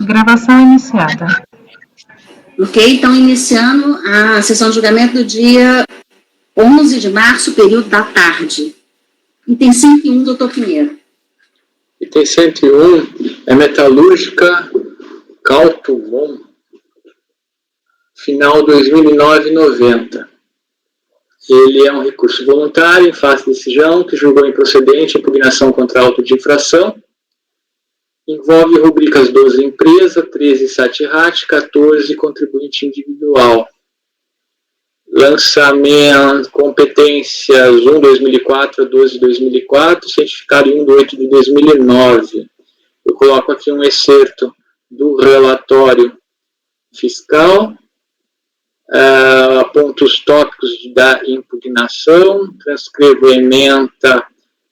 Gravação iniciada. Ok, então iniciando a sessão de julgamento do dia 11 de março, período da tarde. Item 101, doutor Pinheiro. Item 101 é Metalúrgica Caltumon, final 2009-90. Ele é um recurso voluntário em face de decisão que julgou improcedente a impugnação contra auto de infração. Envolve rubricas 12 empresa, 13 Satirat, 14 contribuinte individual. Lançamento, competências 1/2004 a 12/2004, certificado 1/8 de 2009. Eu coloco aqui um excerto do relatório fiscal, aponto os tópicos da impugnação, transcrevo a ementa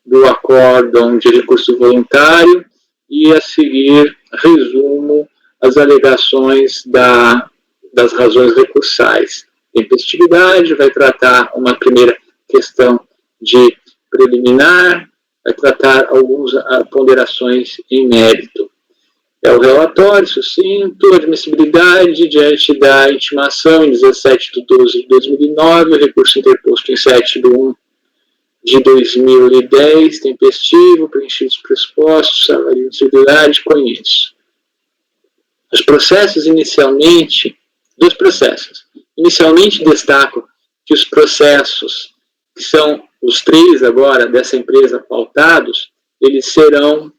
do acórdão de recurso voluntário e, a seguir, resumo as alegações das razões recursais. Tempestividade, vai tratar uma primeira questão de preliminar, vai tratar algumas ponderações em mérito. É o relatório sucinto, admissibilidade diante da intimação em 17/12/2009, o recurso interposto em 7/1 de 2010, tempestivo, preenchidos os pressupostos, admissibilidade, conheço. Os processos dois processos. Inicialmente destaco que os processos, que são os 3 agora dessa empresa pautados, eles serão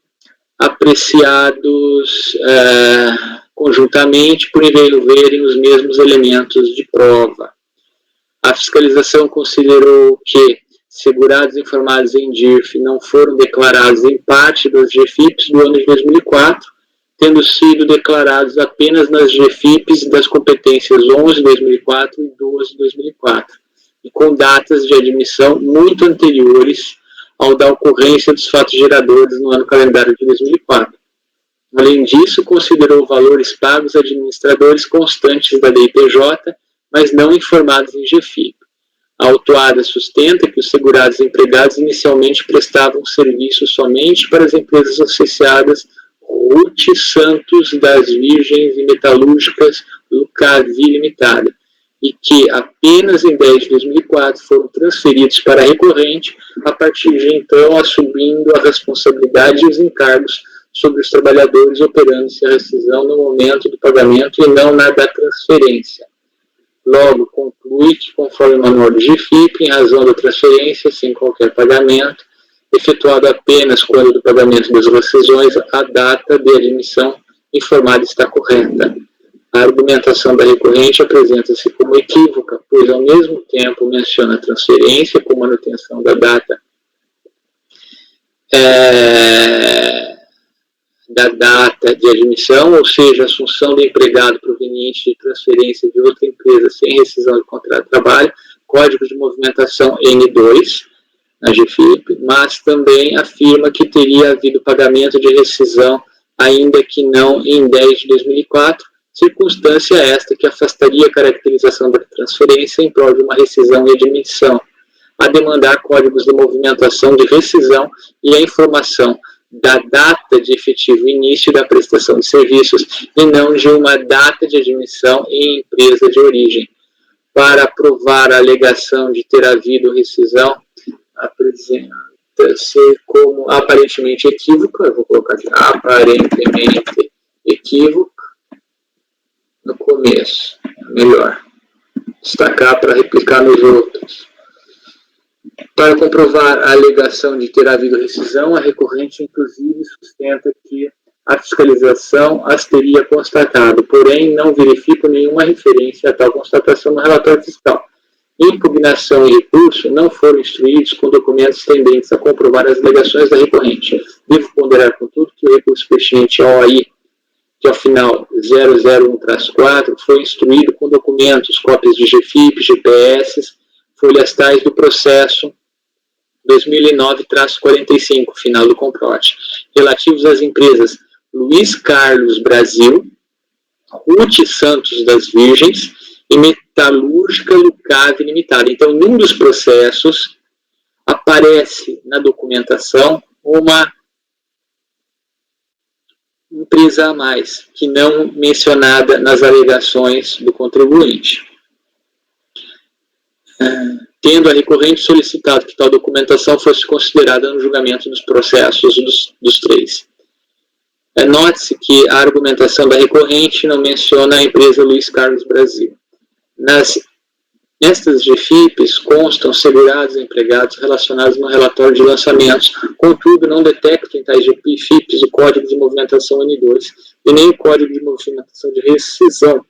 apreciados conjuntamente por envolverem os mesmos elementos de prova. A fiscalização considerou que segurados informados em DIRF não foram declarados em parte das GFIPs do ano de 2004, tendo sido declarados apenas nas GFIPs das competências 11/2004 e 12/2004, e com datas de admissão muito anteriores ao da ocorrência dos fatos geradores no ano calendário de 2004. Além disso, considerou valores pagos a administradores constantes da DIPJ, mas não informados em GFIP. A autuada sustenta que os segurados empregados inicialmente prestavam serviço somente para as empresas associadas Ruth Santos das Virgens e Metalúrgicas Lucavi Limitada, e que apenas em 10 de 2004 foram transferidos para a recorrente, a partir de então assumindo a responsabilidade e os encargos sobre os trabalhadores operando-se a rescisão no momento do pagamento e não na da transferência. Logo, conclui que, conforme o manual do GFIP, em razão da transferência, sem qualquer pagamento, efetuado apenas quando do pagamento das rescisões, a data de admissão informada está correta. A argumentação da recorrente apresenta-se como equívoca, pois ao mesmo tempo menciona a transferência com manutenção da data de admissão, ou seja, assunção do empregado proveniente de transferência de outra empresa sem rescisão de contrato de trabalho, código de movimentação N2, na GFIP, mas também afirma que teria havido pagamento de rescisão, ainda que não em 10 de 2004, circunstância esta que afastaria a caracterização da transferência em prol de uma rescisão e admissão, a demandar códigos de movimentação de rescisão e a informação da data de efetivo início da prestação de serviços e não de uma data de admissão em empresa de origem. Para provar a alegação de ter havido rescisão, apresenta-se como aparentemente equívoca, eu vou colocar aqui, aparentemente equívoca, no começo, melhor, destacar para replicar nos outros. Para comprovar a alegação de ter havido rescisão, a recorrente, inclusive, sustenta que a fiscalização as teria constatado, porém não verifico nenhuma referência a tal constatação no relatório fiscal. Impugnação e recurso não foram instruídos com documentos tendentes a comprovar as alegações da recorrente. Devo ponderar, contudo, que o recurso pertinente ao AI, que ao final 001-4, foi instruído com documentos, cópias de GFIP, GPS, folhas tais do processo 2009-45, final do comprote, relativos às empresas Luiz Carlos Brasil, Ruth Santos das Virgens e Metalúrgica Lucavi Limitada. Então, num dos processos, aparece na documentação uma empresa a mais, que não mencionada nas alegações do contribuinte. Tendo a recorrente solicitado que tal documentação fosse considerada no julgamento dos processos dos três. Note-se que a argumentação da recorrente não menciona a empresa Luiz Carlos Brasil. Nestas GFIPs constam segurados e empregados relacionados no relatório de lançamentos, contudo não detectam em tais GFIPs o Código de Movimentação N2 e nem o Código de Movimentação de Rescisão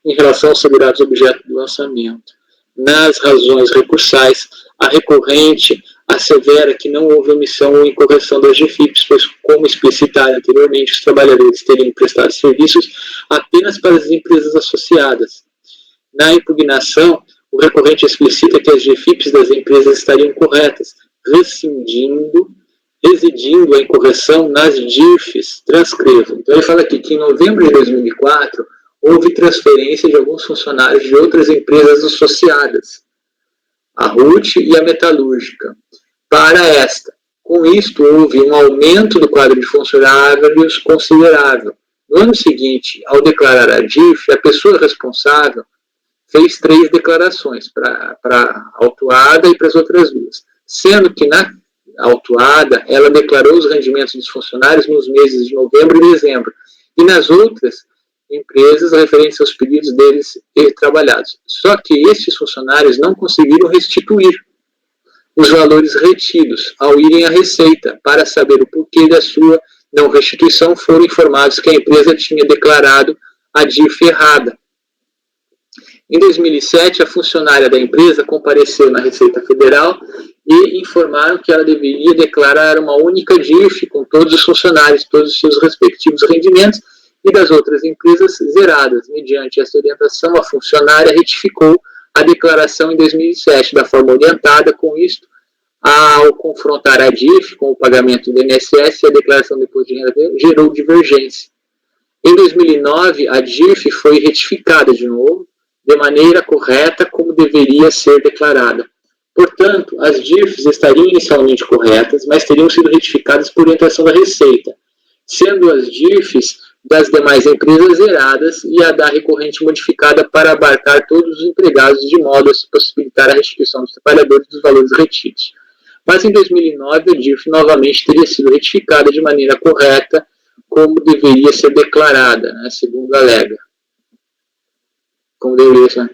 em relação aos segurados objeto do lançamento. Nas razões recursais, a recorrente assevera que não houve omissão ou incorreção das GFIPs, pois, como explicitado anteriormente, os trabalhadores teriam prestado serviços apenas para as empresas associadas. Na impugnação, o recorrente explicita que as GFIPs das empresas estariam corretas, residindo a incorreção nas DIRFs. Transcrevo. Então, ele fala aqui que em novembro de 2004, houve transferência de alguns funcionários de outras empresas associadas, a RUT e a Metalúrgica, para esta. Com isto, houve um aumento do quadro de funcionários considerável. No ano seguinte, ao declarar a DIRF, a pessoa responsável fez 3 declarações, para a autuada e para as outras 2, sendo que na autuada ela declarou os rendimentos dos funcionários nos meses de novembro e dezembro, e nas outras empresas referentes aos pedidos deles trabalhados. Só que estes funcionários não conseguiram restituir os valores retidos ao irem à Receita. Para saber o porquê da sua não restituição, foram informados que a empresa tinha declarado a DIRF errada. Em 2007, a funcionária da empresa compareceu na Receita Federal e informaram que ela deveria declarar uma única DIRF com todos os funcionários, todos os seus respectivos rendimentos, e das outras empresas zeradas. Mediante essa orientação, a funcionária retificou a declaração em 2007, da forma orientada. Com isto, ao confrontar a DIRF com o pagamento do INSS e a declaração de imposto de renda, gerou divergência. Em 2009, a DIRF foi retificada de novo, de maneira correta como deveria ser declarada. Portanto, as DIRFs estariam inicialmente corretas, mas teriam sido retificadas por orientação da Receita, sendo as DIRFs das demais empresas zeradas e a da recorrente modificada para abarcar todos os empregados, de modo a se possibilitar a restituição dos trabalhadores dos valores retidos. Mas em 2009, a DIRF novamente teria sido retificada de maneira correta, como deveria ser declarada, né, segundo alega. Como deveria ser.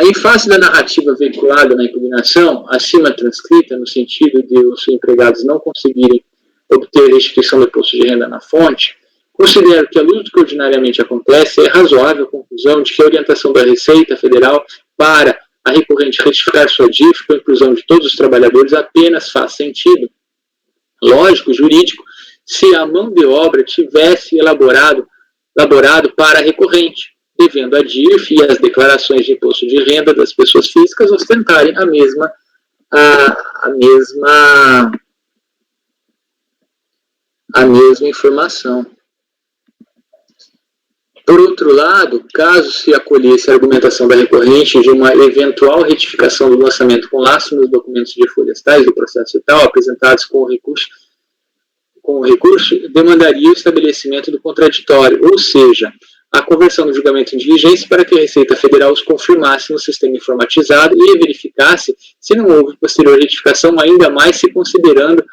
Em face da narrativa veiculada na impugnação, acima transcrita, no sentido de os empregados não conseguirem obter restituição do imposto de renda na fonte, considero que, à luz do que ordinariamente acontece, é razoável a conclusão de que a orientação da Receita Federal para a recorrente retificar sua DIRF com a inclusão de todos os trabalhadores apenas faz sentido lógico, jurídico, se a mão de obra tivesse elaborado para a recorrente, devendo a DIRF e as declarações de imposto de renda das pessoas físicas ostentarem a mesma informação. Por outro lado, caso se acolhesse a argumentação da recorrente de uma eventual retificação do lançamento com laço nos documentos de folhas tais do processo tal apresentados com o recurso, demandaria o estabelecimento do contraditório, ou seja, a conversão do julgamento em diligência para que a Receita Federal os confirmasse no sistema informatizado e verificasse se não houve posterior retificação, ainda mais se considerando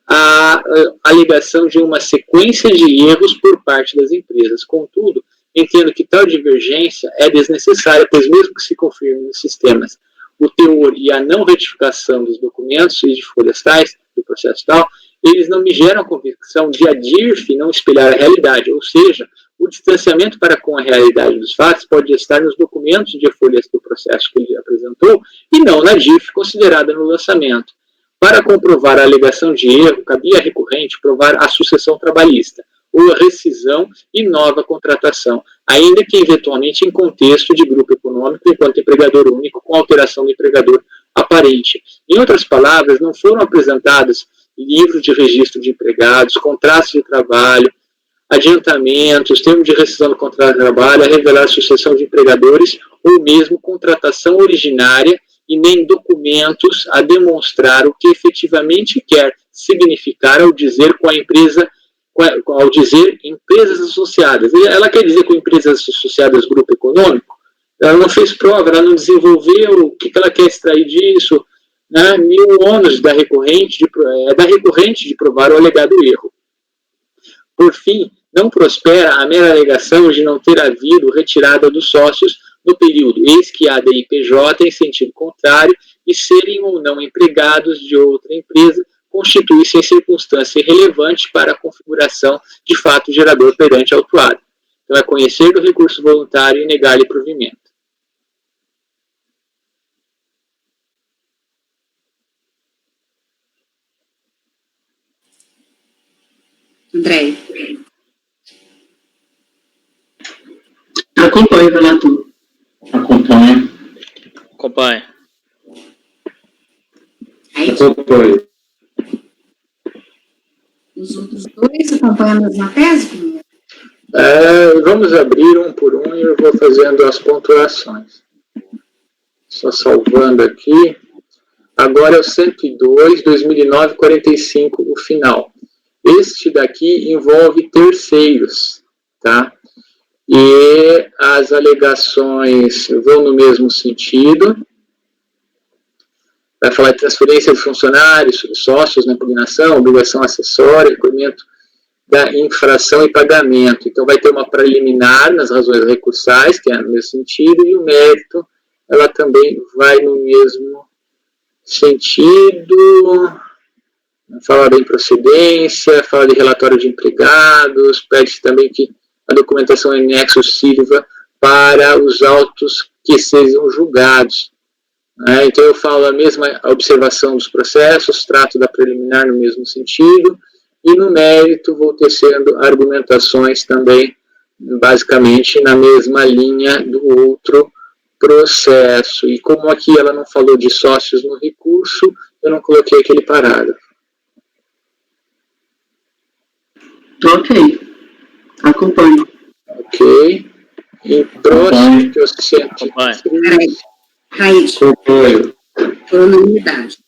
a alegação de uma sequência de erros por parte das empresas. Contudo, entendo que tal divergência é desnecessária, pois mesmo que se confirme nos sistemas o teor e a não retificação dos documentos e de folhas tais, do processo tal, eles não me geram a convicção de a DIRF não espelhar a realidade, ou seja, o distanciamento para com a realidade dos fatos pode estar nos documentos de folhas do processo que ele apresentou e não na DIRF considerada no lançamento. Para comprovar a alegação de erro, cabia à recorrente provar a sucessão trabalhista, ou a rescisão e nova contratação, ainda que eventualmente em contexto de grupo econômico enquanto empregador único com alteração do empregador aparente. Em outras palavras, não foram apresentados livros de registro de empregados, contratos de trabalho, adiantamentos, termos de rescisão do contrato de trabalho, a revelar sucessão de empregadores ou mesmo contratação originária e nem documentos a demonstrar o que efetivamente quer, significar ao dizer com a empresa, ao dizer empresas associadas. Ela quer dizer com empresas associadas grupo econômico? Ela não fez prova, ela não desenvolveu o que ela quer extrair disso, né? E o ônus da recorrente de provar o alegado erro. Por fim, não prospera a mera alegação de não ter havido retirada dos sócios no período ex-criada IPJ em sentido contrário e serem ou não empregados de outra empresa constitui-se circunstância irrelevante para a configuração de fato gerador perante a autuado. Então, é conhecer do recurso voluntário e negar-lhe provimento. André. Acompanho, relator. Acompanho. Acompanho. Acompanho. Os outros dois acompanham a mesma tese, primeiro? Vamos abrir um por um e eu vou fazendo as pontuações. Só salvando aqui. Agora é o 102, 2009, 45, o final. Este daqui envolve terceiros, tá? E as alegações vão no mesmo sentido. Vai falar de transferência de funcionários, sócios na impugnação, obrigação acessória, recolhimento da infração e pagamento. Então, vai ter uma preliminar nas razões recursais, que é no mesmo sentido, e o mérito, ela também vai no mesmo sentido. Fala da improcedência, fala de relatório de empregados, pede também que a documentação em anexo sirva para os autos que sejam julgados. Então, eu falo a mesma observação dos processos, trato da preliminar no mesmo sentido, e no mérito vou tecendo argumentações também, basicamente, na mesma linha do outro processo. E como aqui ela não falou de sócios no recurso, eu não coloquei aquele parágrafo. Ok. Acompanho. Ok. E próximo, que eu sinto. Raíde. Acompanho. Por unanimidade.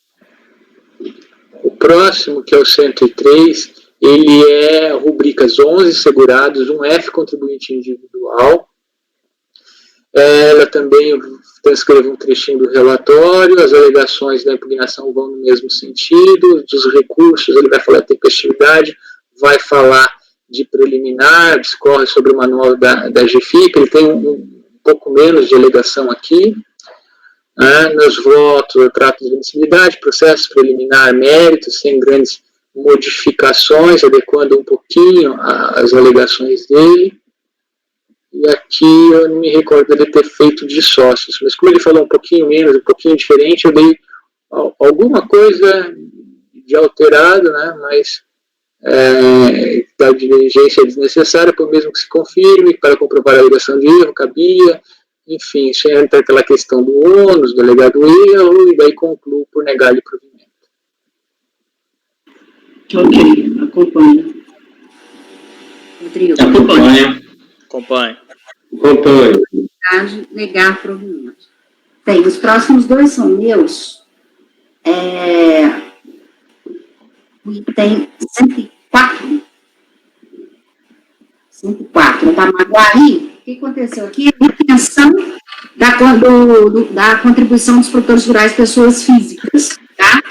O próximo, que é o 103, ele é rubricas 11 segurados, 1F contribuinte individual. Ela também transcreve um trechinho do relatório, as alegações da impugnação vão no mesmo sentido, dos recursos ele vai falar de tempestividade, vai falar de preliminar, discorre sobre o manual da GFIP, ele tem um pouco menos de alegação aqui. Nos votos, eu trato de admissibilidade, processo preliminar, mérito, sem grandes modificações, adequando um pouquinho as alegações dele. E aqui eu não me recordo de ter feito de sócios, mas como ele falou um pouquinho menos, um pouquinho diferente, eu dei alguma coisa de alterado, né, mas da diligência desnecessária, por mesmo que se confirme, para comprovar a alegação de erro, cabia, enfim, isso entra aquela questão do ônus, do alegado erro, e daí concluo por negar-lhe provimento. Ok, acompanho. Rodrigo. Acompanho. Acompanho. Acompanho. Negar provimento. Bem, os próximos dois são meus. O item 104. 104, da Maguari. O que aconteceu aqui? A retenção da contribuição dos produtores rurais pessoas físicas, tá?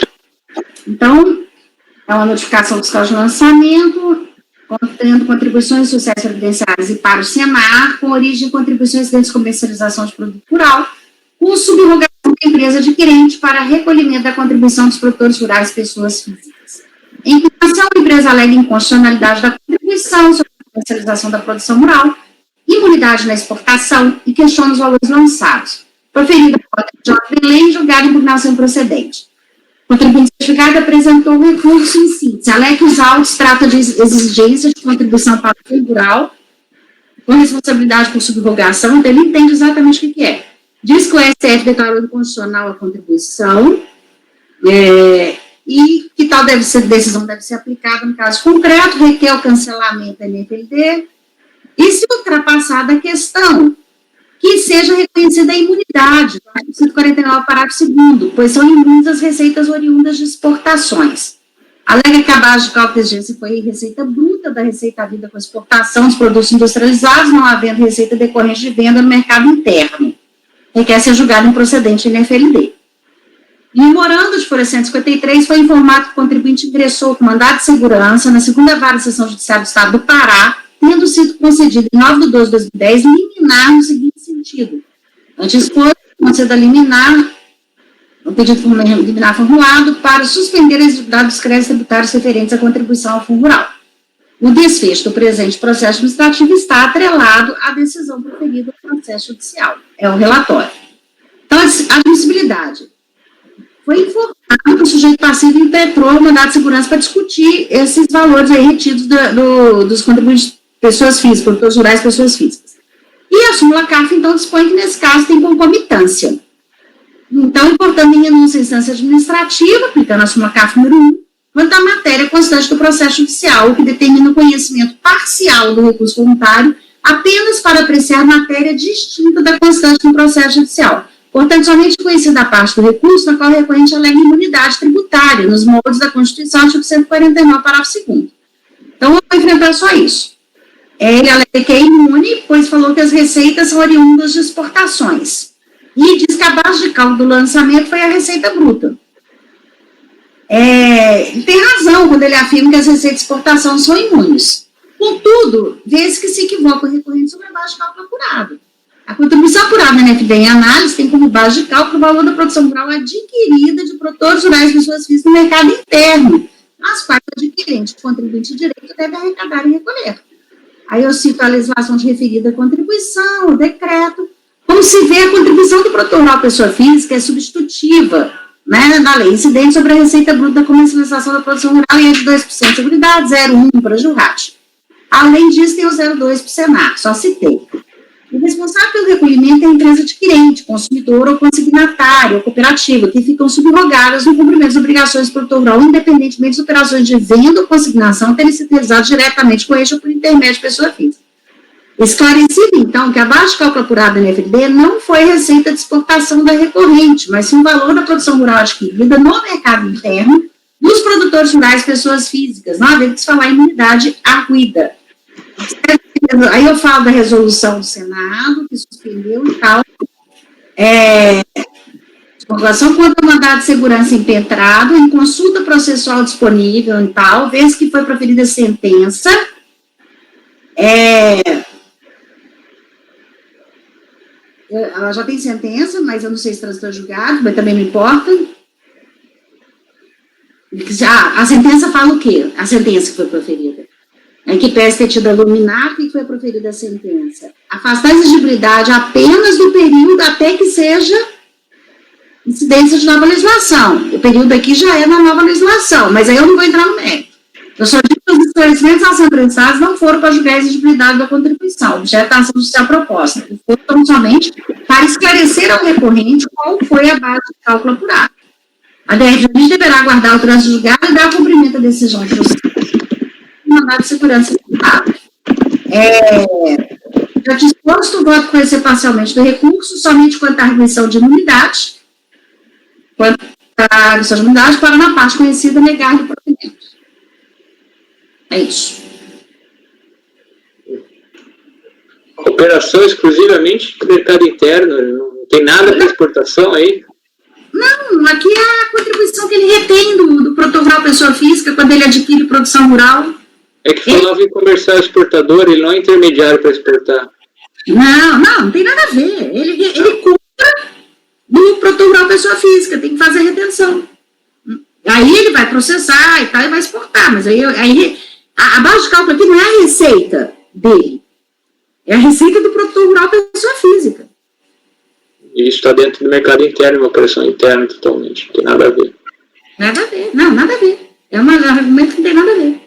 Então, é uma notificação fiscal de lançamento, contendo contribuições sociais previdenciárias e para o Senar, com origem em contribuições de comercialização de produto rural, com subrogação da empresa adquirente para recolhimento da contribuição dos produtores rurais pessoas físicas. Em impugnação, a empresa alega inconstitucionalidade da contribuição sobre a comercialização da produção rural, imunidade na exportação e questiona os valores lançados. Proferida a cota de J. Belém, julgada impugnação improcedente. O contribuinte certificado apresentou o recurso em síntese. Alega que os autos tratam de exigência de contribuição para o fundo rural, com responsabilidade por subrogação, então ele entende exatamente o que é. Diz que o STF declarou inconstitucional a contribuição, e que tal decisão deve ser aplicada no caso concreto, requer o cancelamento da NFLD, e se ultrapassada a questão, que seja reconhecida a imunidade, artigo 149, parágrafo 2º, pois são imunes as receitas oriundas de exportações. Alega que a base de cálculo de exigência foi receita bruta da receita à vida com exportação dos produtos industrializados, não havendo receita decorrente de venda no mercado interno. Requer ser julgado improcedente em FLD. Em memorando de folha 153, foi informado que o contribuinte ingressou com mandado de segurança na segunda vara da Seção Judiciária do Estado do Pará, tendo sido concedido em 9 de 12 de 2010 liminar no seguinte sentido. Antes foi concedida liminar, o pedido liminar formulado para suspender a execução dos créditos tributários referentes à contribuição ao Fundo Rural. O desfecho do presente processo administrativo está atrelado à decisão proferida do processo judicial. É o relatório. Então, a admissibilidade. Foi informado que o sujeito passivo impetrou o mandado de segurança para discutir esses valores aí retidos dos contribuintes, pessoas físicas, produtores rurais, pessoas físicas. E a súmula CAF, então, dispõe que, nesse caso, tem concomitância. Então, importando em renúncia à instância administrativa, aplicando a súmula CAF número 1, quanto à matéria constante do processo judicial, o que determina o conhecimento parcial do recurso voluntário apenas para apreciar matéria distinta da constante no processo judicial. Portanto, somente conhecida a parte do recurso na qual o recorrente alega imunidade tributária, nos moldes da Constituição, artigo 149, parágrafo 2º. Então, eu vou enfrentar só isso. Ele alega que é imune, pois falou que as receitas são oriundas de exportações. E diz que a base de cálculo do lançamento foi a receita bruta. Ele tem razão quando ele afirma que as receitas de exportação são imunes. Contudo, vê-se que se equivoca o recorrente sobre a base de cálculo apurado. A contribuição apurada na NFD em análise tem como base de cálculo o valor da produção rural adquirida de produtores rurais e pessoas físicas no mercado interno, as quais o adquirente, o contribuinte de direito, deve arrecadar e recolher. Aí eu cito a legislação de referida à contribuição, o decreto. Como se vê, a contribuição do produtor rural pessoa física é substitutiva, né, da lei incidente sobre a receita bruta da comercialização da produção rural e é de 2% de seguridade, 0,1% para Jurrat. Além disso, tem o 0,2% para o Senar, só citei. O responsável pelo recolhimento é a empresa adquirente, consumidor ou consignatário, ou cooperativa, que ficam subrogadas no cumprimento das obrigações do produtor rural, independentemente das operações de venda ou consignação terem sido realizadas diretamente com este ou por intermédio de pessoa física. Esclarecido, então, que a base de cálculo apurada na NFD não foi receita de exportação da recorrente, mas sim o valor da produção rural adquirida no mercado interno dos produtores rurais pessoas físicas, não havendo que se falar em imunidade arguida. Aí eu falo da resolução do Senado, que suspendeu e tal. Conclusão quanto ao mandado de segurança impetrado, em consulta processual disponível e tal, vez que foi proferida sentença, ela já tem sentença, mas eu não sei se transitou julgado, mas também não importa. A sentença fala o quê? A sentença que foi proferida. Em que pese ter tido a luminar, que foi proferida a sentença. Afastar a exigibilidade apenas do período até que seja incidência de nova legislação. O período aqui já é na nova legislação, mas aí eu não vou entrar no mérito. Eu só digo que os esclarecimentos a serem prestados não foram para julgar a exigibilidade da contribuição, objeto da ação judicial proposta, foram somente para esclarecer ao recorrente qual foi a base de cálculo apurado. A DRJ deverá aguardar o trânsito julgado e dar cumprimento à decisão de mandado de segurança. Já disposto o voto conhecer parcialmente do recurso, somente quanto à arguição de imunidade, para na parte conhecida negar o provimento. É isso. Operação exclusivamente do mercado interno, não tem nada para exportação aí? Não, aqui é a contribuição que ele retém do produtor rural pessoa física quando ele adquire produção rural. É que falava em comercial exportador, ele não é intermediário para exportar. Não tem nada a ver. Ele compra do produtor rural pessoa física, tem que fazer retenção. Aí ele vai processar e tal, e vai exportar, mas aí a base de cálculo aqui não é a receita dele, é a receita do produtor rural pessoa física. E isso está dentro do mercado interno, uma operação interna totalmente, não tem nada a ver. Nada a ver, não, nada a ver. É um argumento que não tem nada a ver.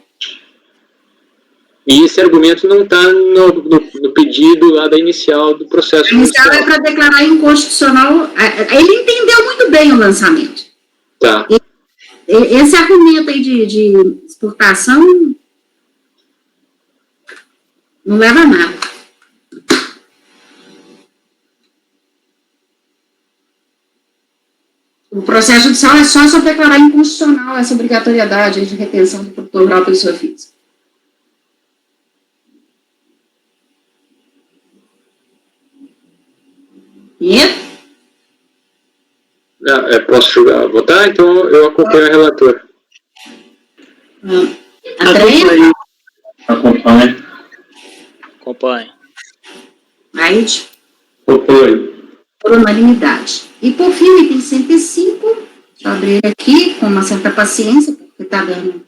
E esse argumento não está no pedido lá da inicial do processo. A inicial é para declarar inconstitucional. Ele entendeu muito bem o lançamento. Tá. Esse argumento aí de exportação não leva a nada. O processo judicial é só sobre declarar inconstitucional essa obrigatoriedade de retenção do produtor rural pela pessoa física. E? Posso votar? Então eu acompanho o relator. Andréia? Acompanho. Acompanho. Aide? Apoio. Por unanimidade. E por fim, o item 105, deixa eu abrir aqui com uma certa paciência, porque está dando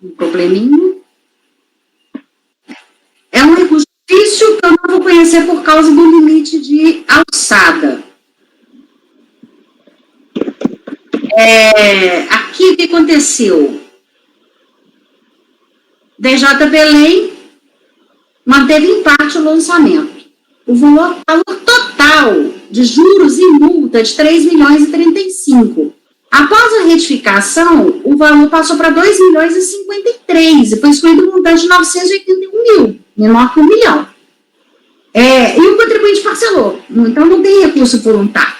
um probleminha. É um recurso difícil que eu não vou conhecer por causa do limite de alçada. Aqui o que aconteceu? DJ Belém manteve em parte o lançamento. O valor total de juros e multa de 3.035. Após a retificação, o valor passou para 2.053 e foi excluído um montante de 981 mil, menor que 1 milhão. E o contribuinte parcelou, então não tem recurso voluntário.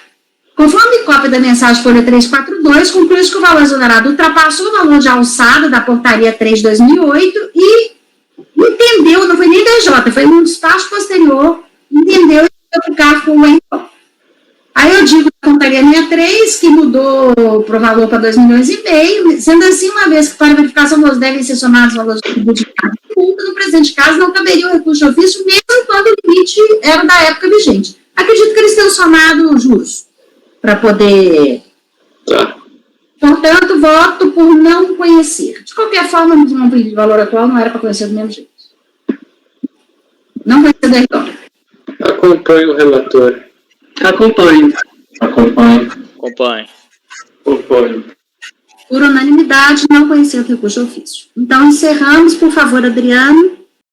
Conforme cópia da mensagem folha 342, conclui-se que o valor exonerado ultrapassou o valor de alçada da portaria 3 de 2008 e entendeu, não foi nem DJ, foi um despacho posterior, entendeu e o CAF com o então. Aí eu digo a portaria 63, que mudou para o valor para 2,5 milhões, sendo assim, uma vez que para a verificação dos devem ser somados os valores do tributo de cada multa, no presente caso não caberia o recurso de ofício, mesmo quando o limite era da época vigente. Acredito que eles tenham somado juros para poder... Portanto, voto por não conhecer. De qualquer forma, não de valor atual não era para conhecer do mesmo jeito. Não conhecer da história. Acompanho o relator. Acompanho. Acompanho. Acompanho. Apoio. Por unanimidade, não conhecer o recurso de ofício. Então, encerramos, por favor, Adriano.